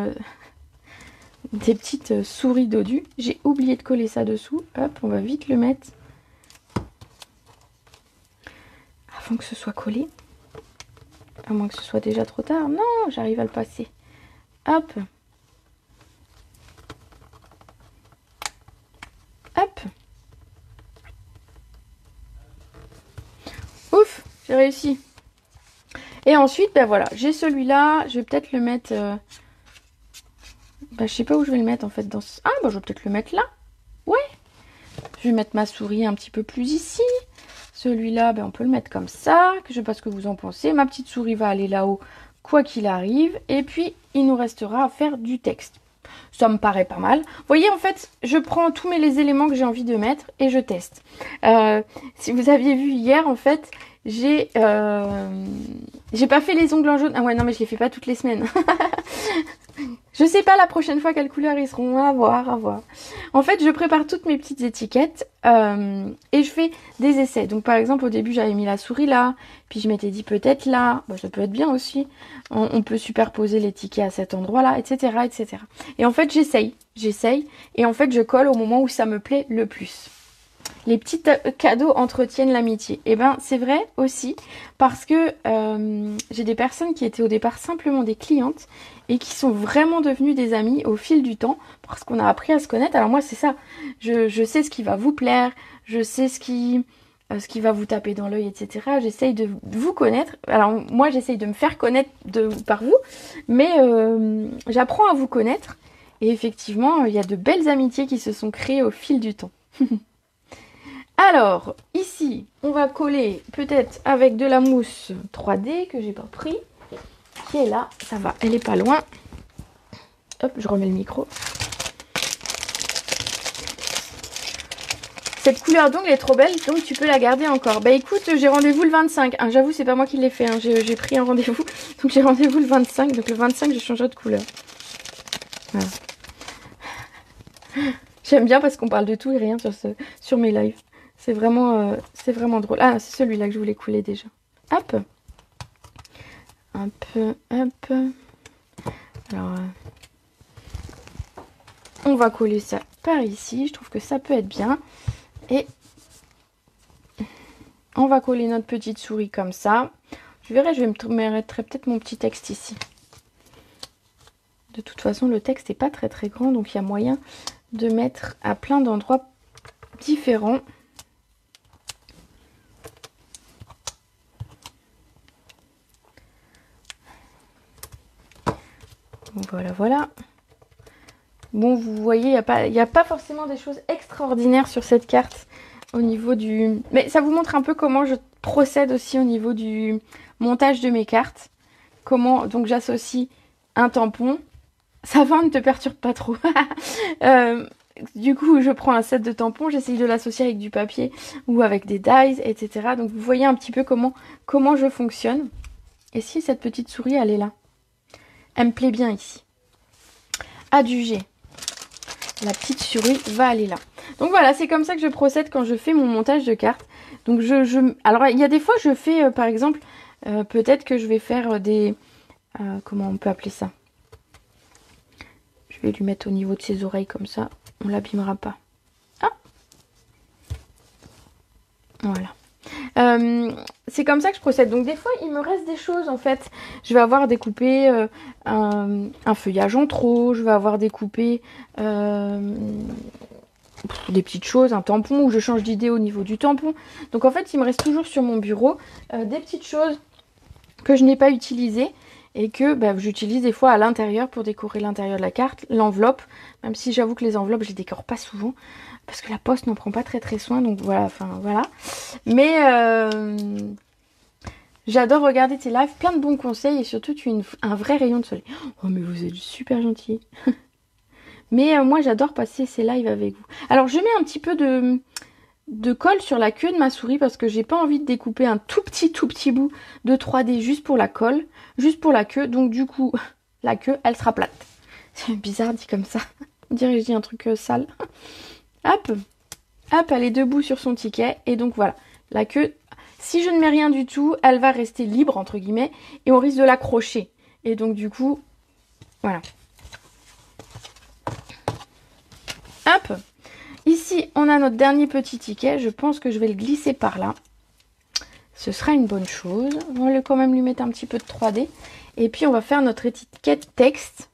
petites souris dodues. J'ai oublié de coller ça dessous. Hop, on va vite le mettre. Avant que ce soit collé. À moins que ce soit déjà trop tard. Non, j'arrive à le passer. Hop. Hop. Ouf, j'ai réussi. Et ensuite, voilà, j'ai celui-là. Je vais peut-être le mettre... je sais pas où je vais le mettre en fait. Ah, je vais peut-être le mettre là. Ouais. Je vais mettre ma souris un petit peu plus ici. Celui-là, on peut le mettre comme ça. Je sais pas ce que vous en pensez. Ma petite souris va aller là-haut, quoi qu'il arrive. Et puis, il nous restera à faire du texte. Ça me paraît pas mal. Vous voyez, en fait, je prends tous les éléments que j'ai envie de mettre et je teste. Si vous aviez vu hier, en fait, j'ai pas fait les ongles en jaune. Ah ouais, non, mais je les fais pas toutes les semaines. Je sais pas la prochaine fois quelle couleur ils seront. À voir, à voir. En fait, je prépare toutes mes petites étiquettes et je fais des essais. Donc, par exemple, au début, j'avais mis la souris là. Puis, je m'étais dit peut-être là. Ça peut être bien aussi. On peut superposer les tickets à cet endroit-là, etc., etc. Et en fait, j'essaye. Et en fait, je colle au moment où ça me plaît le plus. Les petits cadeaux entretiennent l'amitié. Et c'est vrai aussi parce que j'ai des personnes qui étaient au départ simplement des clientes et qui sont vraiment devenues des amies au fil du temps parce qu'on a appris à se connaître. Alors moi, c'est ça. Je sais ce qui va vous plaire, je sais ce qui va vous taper dans l'œil, etc. J'essaye de vous connaître. Alors moi, j'essaye de me faire connaître par vous, mais j'apprends à vous connaître. Et effectivement, il y a de belles amitiés qui se sont créées au fil du temps. Alors, ici, on va coller peut-être avec de la mousse 3D que j'ai pas pris, qui est là, ça va, elle est pas loin. Hop, je remets le micro. Cette couleur d'ongle est trop belle, donc tu peux la garder encore. Écoute, j'ai rendez-vous le 25. Hein, j'avoue, c'est pas moi qui l'ai fait, hein, j'ai pris un rendez-vous. Donc j'ai rendez-vous le 25, donc le 25, je changerai de couleur. Voilà. J'aime bien parce qu'on parle de tout et rien sur mes lives. C'est vraiment drôle. Ah, c'est celui-là que je voulais couler déjà. Hop. Un peu, hop. Alors, on va coller ça par ici. Je trouve que ça peut être bien. Et on va coller notre petite souris comme ça. Je verrai, je vais me mettre peut-être mon petit texte ici. De toute façon, le texte n'est pas très très grand, donc il y a moyen de mettre à plein d'endroits différents. Voilà, voilà. Bon, vous voyez, il n'y a pas forcément des choses extraordinaires sur cette carte au niveau du... Mais ça vous montre un peu comment je procède aussi au niveau du montage de mes cartes. Comment, donc j'associe un tampon. Ça va, ne te perturbe pas trop. Du coup, je prends un set de tampons, j'essaye de l'associer avec du papier ou avec des dies, etc. Donc vous voyez un petit peu comment je fonctionne. Et si cette petite souris, elle est là. Elle me plaît bien ici. Adjugé. La petite souris va aller là. Donc voilà, c'est comme ça que je procède quand je fais mon montage de cartes. Donc alors il y a des fois je fais par exemple, peut-être que je vais faire des... comment on peut appeler ça? Je vais lui mettre au niveau de ses oreilles comme ça, on l'abîmera pas. Ah, voilà. C'est comme ça que je procède. Donc des fois il me reste des choses en fait. Je vais avoir découpé un feuillage en trop, je vais avoir découpé des petites choses, un tampon, ou je change d'idée au niveau du tampon. Donc en fait il me reste toujours sur mon bureau des petites choses que je n'ai pas utilisées et que j'utilise des fois à l'intérieur pour décorer l'intérieur de la carte, l'enveloppe, même si j'avoue que les enveloppes je les décore pas souvent parce que la poste n'en prend pas très très soin, donc voilà, enfin voilà. Mais j'adore regarder tes lives, plein de bons conseils et surtout tu as un vrai rayon de soleil. Oh mais vous êtes super gentil. Mais moi j'adore passer ces lives avec vous. Alors je mets un petit peu de colle sur la queue de ma souris parce que j'ai pas envie de découper un tout petit bout de 3D juste pour la colle, juste pour la queue. Donc du coup, la queue, elle sera plate. C'est bizarre dit comme ça. On dirait que je dis un truc sale. Hop, hop, elle est debout sur son ticket. Et donc voilà, la queue, si je ne mets rien du tout, elle va rester libre entre guillemets et on risque de l'accrocher. Et donc du coup, voilà. Hop. Ici, on a notre dernier petit ticket. Je pense que je vais le glisser par là. Ce sera une bonne chose. On va quand même lui mettre un petit peu de 3D. Et puis, on va faire notre étiquette texte.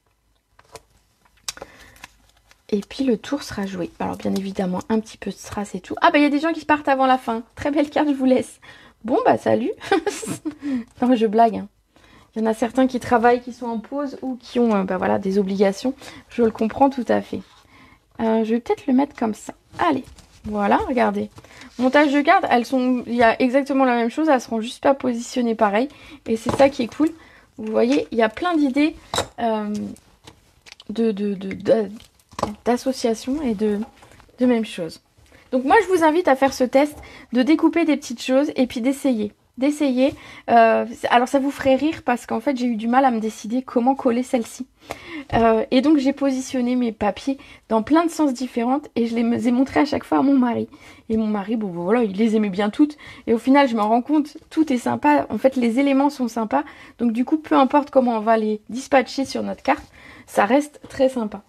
Et puis, le tour sera joué. Alors, bien évidemment, un petit peu de strass et tout. Ah, bah, il y a des gens qui se partent avant la fin. Très belle carte, je vous laisse. Bon, bah, salut. Non, je blague. Hein. Il y en a certains qui travaillent, qui sont en pause ou qui ont voilà, des obligations. Je le comprends tout à fait. Je vais peut-être le mettre comme ça. Allez, voilà, regardez. Montage de cartes, il y a exactement la même chose, elles seront juste pas positionnées pareil. Et c'est ça qui est cool. Vous voyez, il y a plein d'idées d'association et de même chose. Donc moi, je vous invite à faire ce test, de découper des petites choses et puis d'essayer. Alors ça vous ferait rire parce qu'en fait, j'ai eu du mal à me décider comment coller celle-ci. Et donc j'ai positionné mes papiers dans plein de sens différents et je les ai montrés à chaque fois à mon mari. Et mon mari, bon voilà, il les aimait bien toutes. Et au final, je me rends compte, tout est sympa. En fait, les éléments sont sympas. Donc du coup, peu importe comment on va les dispatcher sur notre carte, ça reste très sympa.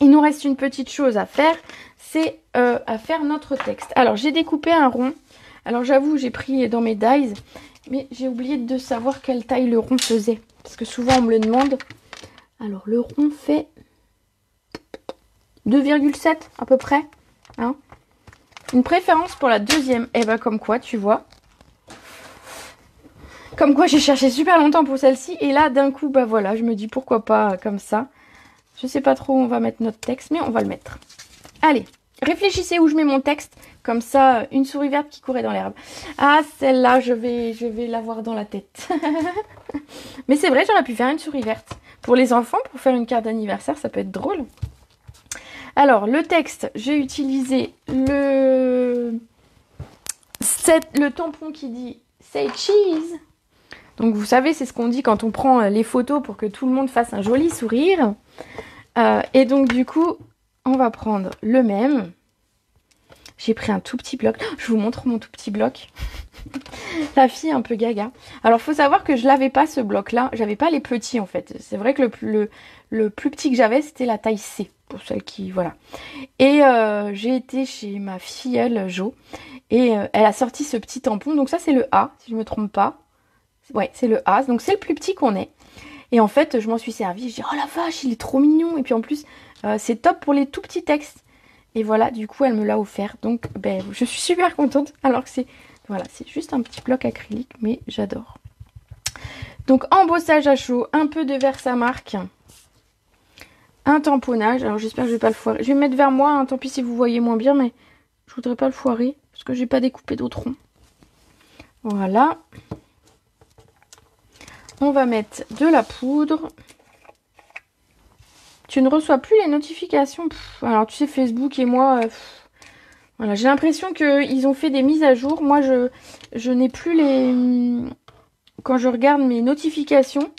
Il nous reste une petite chose à faire, c'est à faire notre texte. Alors j'ai découpé un rond. Alors j'avoue, j'ai pris dans mes dies, mais j'ai oublié de savoir quelle taille le rond faisait. Parce que souvent on me le demande. Alors le rond fait 2,7 à peu près. Hein, une préférence pour la deuxième. Et ben comme quoi, tu vois. Comme quoi j'ai cherché super longtemps pour celle-ci. Et là d'un coup, bah voilà, je me dis pourquoi pas comme ça. Je sais pas trop où on va mettre notre texte, mais on va le mettre. Allez, réfléchissez où je mets mon texte. Comme ça, une souris verte qui courait dans l'herbe. Ah, celle-là, je vais l'avoir dans la tête. Mais c'est vrai, j'aurais pu faire une souris verte. Pour les enfants, pour faire une carte d'anniversaire, ça peut être drôle. Alors, le texte, j'ai utilisé le tampon qui dit « Say cheese ». Donc, vous savez, c'est ce qu'on dit quand on prend les photos pour que tout le monde fasse un joli sourire. Et donc, du coup, on va prendre le même. J'ai pris un tout petit bloc. Je vous montre mon tout petit bloc. La fille un peu gaga. Alors, faut savoir que je l'avais pas ce bloc-là. J'avais pas les petits en fait. C'est vrai que le plus petit que j'avais, c'était la taille C. Pour celles qui... Voilà. Et j'ai été chez ma filleule, Jo. Et elle a sorti ce petit tampon. Donc ça, c'est le A, si je me trompe pas. Ouais, c'est le A. Donc c'est le plus petit qu'on ait. Et en fait, je m'en suis servie. Je dis, oh la vache, il est trop mignon. Et puis en plus, c'est top pour les tout petits textes. Et voilà, du coup, elle me l'a offert. Donc, ben, je suis super contente. Alors que c'est... Voilà, c'est juste un petit bloc acrylique, mais j'adore. Donc, embossage à chaud, un peu de Versamark, un tamponnage. Alors, j'espère que je vais pas le foirer. Je vais me mettre vers moi, hein, tant pis si vous voyez moins bien, mais je voudrais pas le foirer, parce que j'ai pas découpé d'autres ronds. Voilà. On va mettre de la poudre. Tu ne reçois plus les notifications. Alors, tu sais, Facebook et moi... Voilà, j'ai l'impression qu'ils ont fait des mises à jour. Moi, je n'ai plus les... Quand je regarde mes notifications,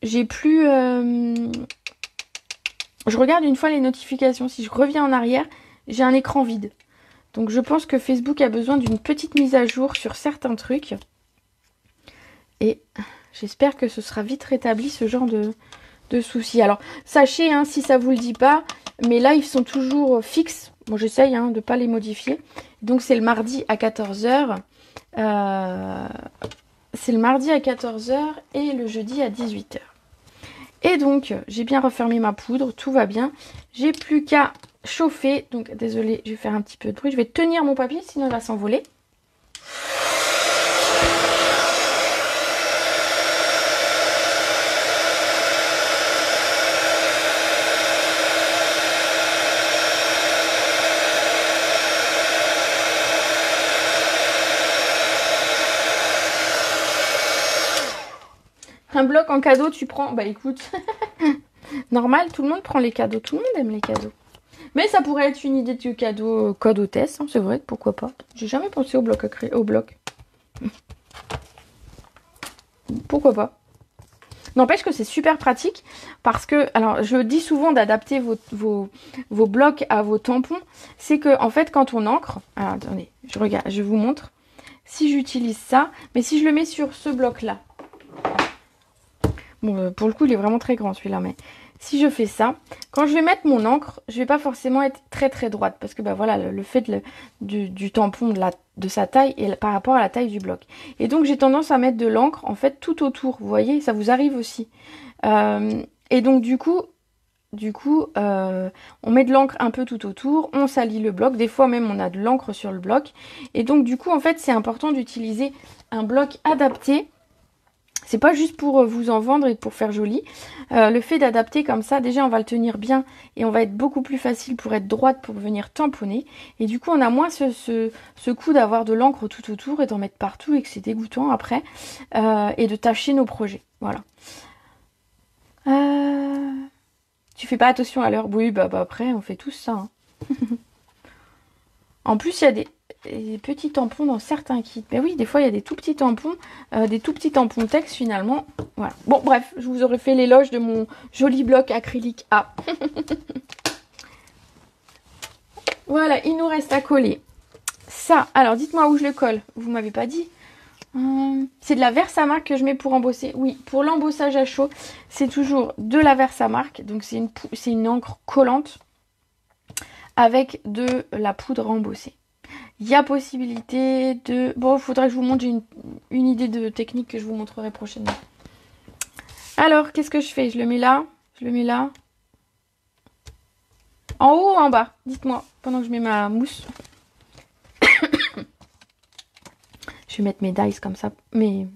j'ai plus... Je regarde une fois les notifications. Si je reviens en arrière, j'ai un écran vide. Donc, je pense que Facebook a besoin d'une petite mise à jour sur certains trucs. Et j'espère que ce sera vite rétabli, ce genre de soucis. Alors, sachez, hein, si ça vous le dit pas, mes lives sont toujours fixes. Bon, j'essaye de ne pas les modifier. Donc, c'est le mardi à 14 h. C'est le mardi à 14 h et le jeudi à 18 h. Et donc, j'ai bien refermé ma poudre. Tout va bien. J'ai plus qu'à chauffer. Donc, désolée, je vais faire un petit peu de bruit. Je vais tenir mon papier, sinon il va s'envoler. Un bloc en cadeau, tu prends... Bah écoute, normal, tout le monde prend les cadeaux. Tout le monde aime les cadeaux. Mais ça pourrait être une idée de cadeau code hôtesse, hein, c'est vrai, pourquoi pas. J'ai jamais pensé au bloc. Pourquoi pas. N'empêche que c'est super pratique parce que, alors je dis souvent d'adapter vos blocs à vos tampons. C'est que en fait quand on encre, alors attendez, je vous montre. Si j'utilise ça, mais si je le mets sur ce bloc là. Bon, pour le coup, il est vraiment très grand celui-là, mais si je fais ça, quand je vais mettre mon encre, je vais pas forcément être très très droite parce que bah voilà, le fait du tampon de sa taille et par rapport à la taille du bloc. Et donc j'ai tendance à mettre de l'encre en fait tout autour. Vous voyez, ça vous arrive aussi. Et donc du coup, on met de l'encre un peu tout autour, on salit le bloc. Des fois même on a de l'encre sur le bloc. Et donc du coup en fait c'est important d'utiliser un bloc adapté. C'est pas juste pour vous en vendre et pour faire joli. Le fait d'adapter comme ça, déjà on va le tenir bien et on va être beaucoup plus facile pour être droite pour venir tamponner. Et du coup on a moins ce coup d'avoir de l'encre tout autour et d'en mettre partout et que c'est dégoûtant après. Et de tâcher nos projets. Voilà. Tu fais pas attention à l'heure? Oui, bah après on fait tous ça. Hein. En plus il y a des petits tampons dans certains kits. Ben oui, des fois il y a des tout petits tampons, texte finalement. Voilà. Bon, bref, je vous aurais fait l'éloge de mon joli bloc acrylique A. Voilà, il nous reste à coller ça. Alors, dites-moi où je le colle. Vous m'avez pas dit. C'est de la Versamark que je mets pour embosser. Oui, pour l'embossage à chaud, c'est toujours de la Versamark. Donc, c'est une encre collante avec de la poudre embossée. Il y a possibilité de... Bon, il faudrait que je vous montre, j'ai une idée de technique que je vous montrerai prochainement. Alors, qu'est-ce que je fais? Je le mets là. Je le mets là. En haut ou en bas? Dites-moi, pendant que je mets ma mousse. Je vais mettre mes dice comme ça, mes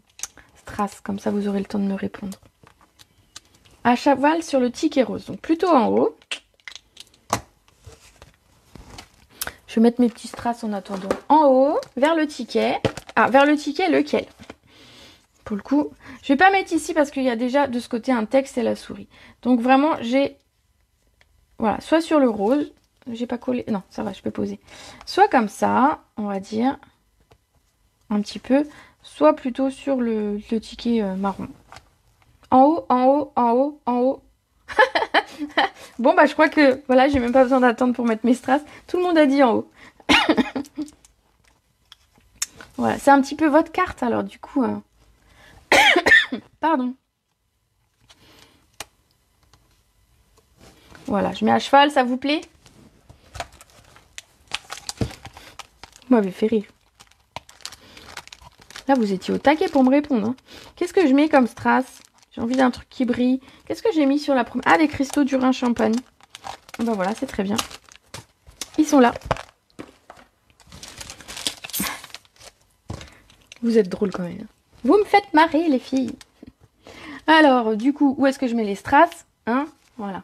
strass, comme ça vous aurez le temps de me répondre. À cheval sur le ticket rose, donc plutôt en haut. Je vais mettre mes petits strass en attendant en haut, vers le ticket. Ah, vers le ticket, lequel? Pour le coup, je vais pas mettre ici parce qu'il y a déjà de ce côté un texte et la souris. Donc vraiment, j'ai... Voilà, soit sur le rose. J'ai pas collé... Non, ça va, je peux poser. Soit comme ça, on va dire. Un petit peu. Soit plutôt sur le ticket marron. En haut, en haut, en haut, en haut. Bon, bah je crois que... Voilà, j'ai même pas besoin d'attendre pour mettre mes strass. Tout le monde a dit en haut. Voilà, c'est un petit peu votre carte, alors du coup... Pardon. Voilà, je mets à cheval, ça vous plaît? Vous m'avez fait rire. Là, vous étiez au taquet pour me répondre. Hein. Qu'est-ce que je mets comme strass? J'ai envie d'un truc qui brille. Qu'est-ce que j'ai mis sur la première? Ah, des cristaux du Rhin Champagne. Ben voilà, c'est très bien. Ils sont là. Vous êtes drôles quand même. Vous me faites marrer, les filles. Alors, du coup, où est-ce que je mets les strass? Hein? Voilà.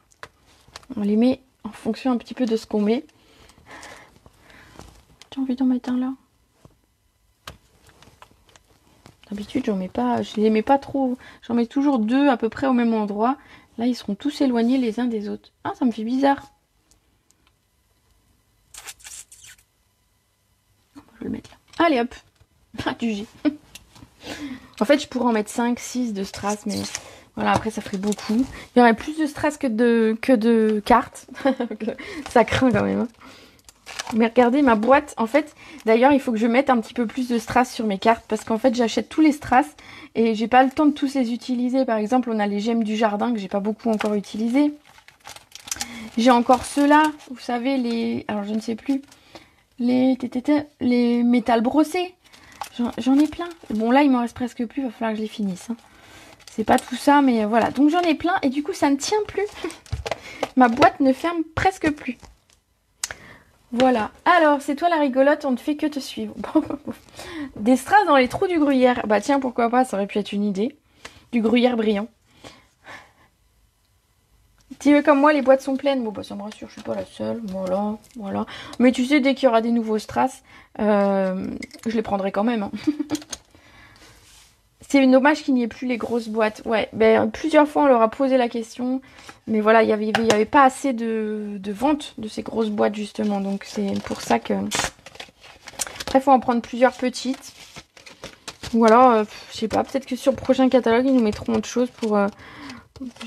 On les met en fonction un petit peu de ce qu'on met. J'ai envie d'en mettre un là. D'habitude, j'en mets pas, je les mets pas trop. J'en mets toujours 2 à peu près au même endroit. Là, ils seront tous éloignés les uns des autres. Ah, ça me fait bizarre. Je vais le mettre là. Allez, hop. Du G. En fait, je pourrais en mettre 5, 6 de strass, mais voilà, après, ça ferait beaucoup. Il y aurait plus de strass que de cartes. Ça craint quand même. Hein. Mais regardez ma boîte. En fait, d'ailleurs, il faut que je mette un petit peu plus de strass sur mes cartes parce qu'en fait, j'achète tous les strass et j'ai pas le temps de tous les utiliser. Par exemple, on a les gemmes du jardin que j'ai pas beaucoup encore utilisées. J'ai encore ceux-là, vous savez, les... Alors, je ne sais plus. Les métal brossés. J'en ai plein. Bon, là, il m'en reste presque plus. Il va falloir que je les finisse. Hein. C'est pas tout ça, mais voilà. Donc, j'en ai plein et du coup, ça ne tient plus. Ma boîte ne ferme presque plus. Voilà. Alors, c'est toi la rigolote, on ne fait que te suivre. Des strass dans les trous du gruyère. Bah tiens, pourquoi pas, ça aurait pu être une idée. Du gruyère brillant. Tu veux comme moi, les boîtes sont pleines. Bon, bah ça me rassure, je suis pas la seule. Voilà, voilà. Mais tu sais, dès qu'il y aura des nouveaux strass, je les prendrai quand même. Hein. C'est dommage qu'il n'y ait plus les grosses boîtes. Ouais, ben, plusieurs fois on leur a posé la question. Mais voilà, il n'y avait pas assez de vente de ces grosses boîtes justement. Donc c'est pour ça que... Après, il faut en prendre plusieurs petites. Ou alors, je sais pas, peut-être que sur le prochain catalogue, ils nous mettront autre chose pour...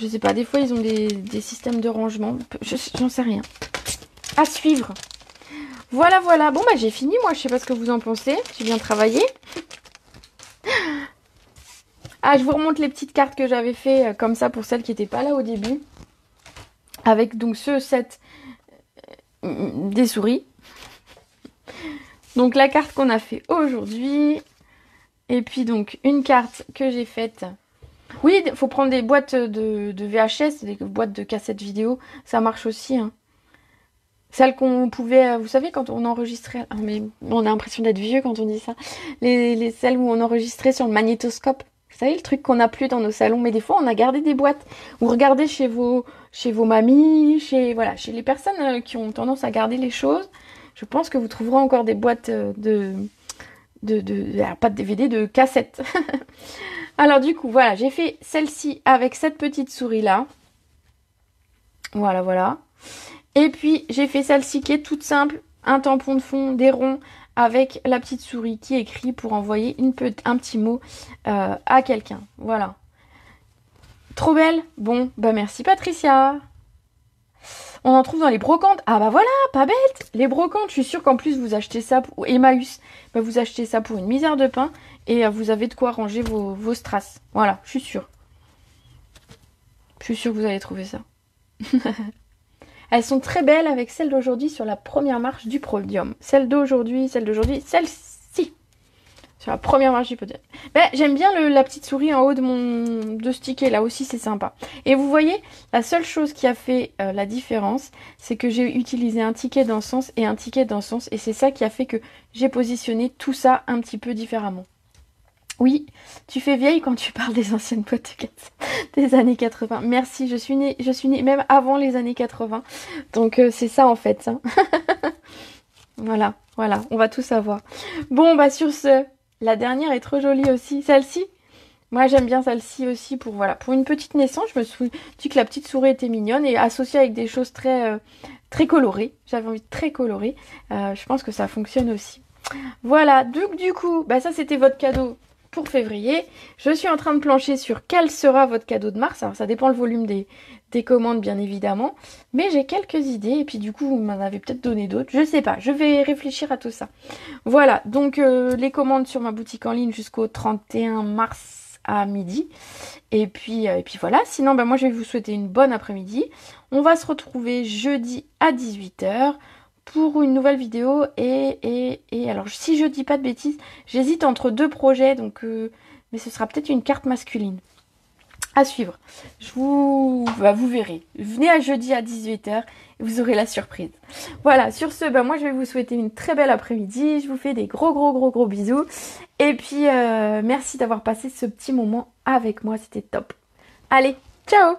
je sais pas, des fois ils ont des systèmes de rangement. J'en sais rien. À suivre. Voilà, voilà. Bon, bah j'ai fini moi, je sais pas ce que vous en pensez. J'ai bien travaillé. Ah, je vous remonte les petites cartes que j'avais fait comme ça pour celles qui n'étaient pas là au début. Avec donc ce set des souris. Donc la carte qu'on a fait aujourd'hui. Et puis donc une carte que j'ai faite. Oui, il faut prendre des boîtes de VHS, des boîtes de cassettes vidéo. Ça marche aussi. Hein. Celles qu'on pouvait, vous savez, quand on enregistrait. Ah, mais on a l'impression d'être vieux quand on dit ça. Celles où on enregistrait sur le magnétoscope. Vous savez, le truc qu'on n'a plus dans nos salons, mais des fois on a gardé des boîtes. Ou regardez chez vos mamies, chez les personnes qui ont tendance à garder les choses. Je pense que vous trouverez encore des boîtes pas de DVD, de cassettes. Alors du coup, voilà, j'ai fait celle-ci avec cette petite souris là. Voilà, voilà. Et puis j'ai fait celle-ci qui est toute simple, un tampon de fond, des ronds, avec la petite souris qui écrit pour envoyer un petit mot à quelqu'un. Voilà. Trop belle? Bon, bah merci Patricia. On en trouve dans les brocantes. Ah bah voilà, pas bête. Les brocantes, je suis sûre qu'en plus vous achetez ça, pour Emmaüs, bah vous achetez ça pour une misère de pain et vous avez de quoi ranger vos strass. Voilà, je suis sûre. Je suis sûre que vous allez trouver ça. Elles sont très belles avec celle d'aujourd'hui sur la première marche du podium. Celle d'aujourd'hui, celle-ci. Sur la première marche du podium. Ben, j'aime bien la petite souris en haut de ce ticket. Là aussi, c'est sympa. Et vous voyez, la seule chose qui a fait la différence, c'est que j'ai utilisé un ticket dans ce sens et un ticket dans ce sens. Et c'est ça qui a fait que j'ai positionné tout ça un petit peu différemment. Oui, tu fais vieille quand tu parles des anciennes boîtes des années 80. Merci, je suis née même avant les années 80. Donc c'est ça en fait. Hein. Voilà, on va tout savoir. Bon, bah sur ce, la dernière est trop jolie aussi. Celle-ci, moi j'aime bien celle-ci aussi pour une petite naissance. Je me suis dit que la petite souris était mignonne et associée avec des choses très, très colorées. J'avais envie de très colorées. Je pense que ça fonctionne aussi. Voilà, donc du coup, bah ça c'était votre cadeau pour février. Je suis en train de plancher sur quel sera votre cadeau de mars. Alors ça dépend le volume des commandes bien évidemment. Mais j'ai quelques idées et puis du coup vous m'en avez peut-être donné d'autres. Je sais pas, je vais réfléchir à tout ça. Voilà, donc les commandes sur ma boutique en ligne jusqu'au 31 mars à midi. Et puis voilà, sinon moi je vais vous souhaiter une bonne après-midi. On va se retrouver jeudi à 18 h pour une nouvelle vidéo. Et alors si je dis pas de bêtises, j'hésite entre deux projets, donc mais ce sera peut-être une carte masculine. À suivre. Vous verrez. Venez à jeudi à 18 h et vous aurez la surprise. Voilà, sur ce, moi je vais vous souhaiter une très belle après-midi. Je vous fais des gros bisous. Et puis merci d'avoir passé ce petit moment avec moi, c'était top. Allez, ciao!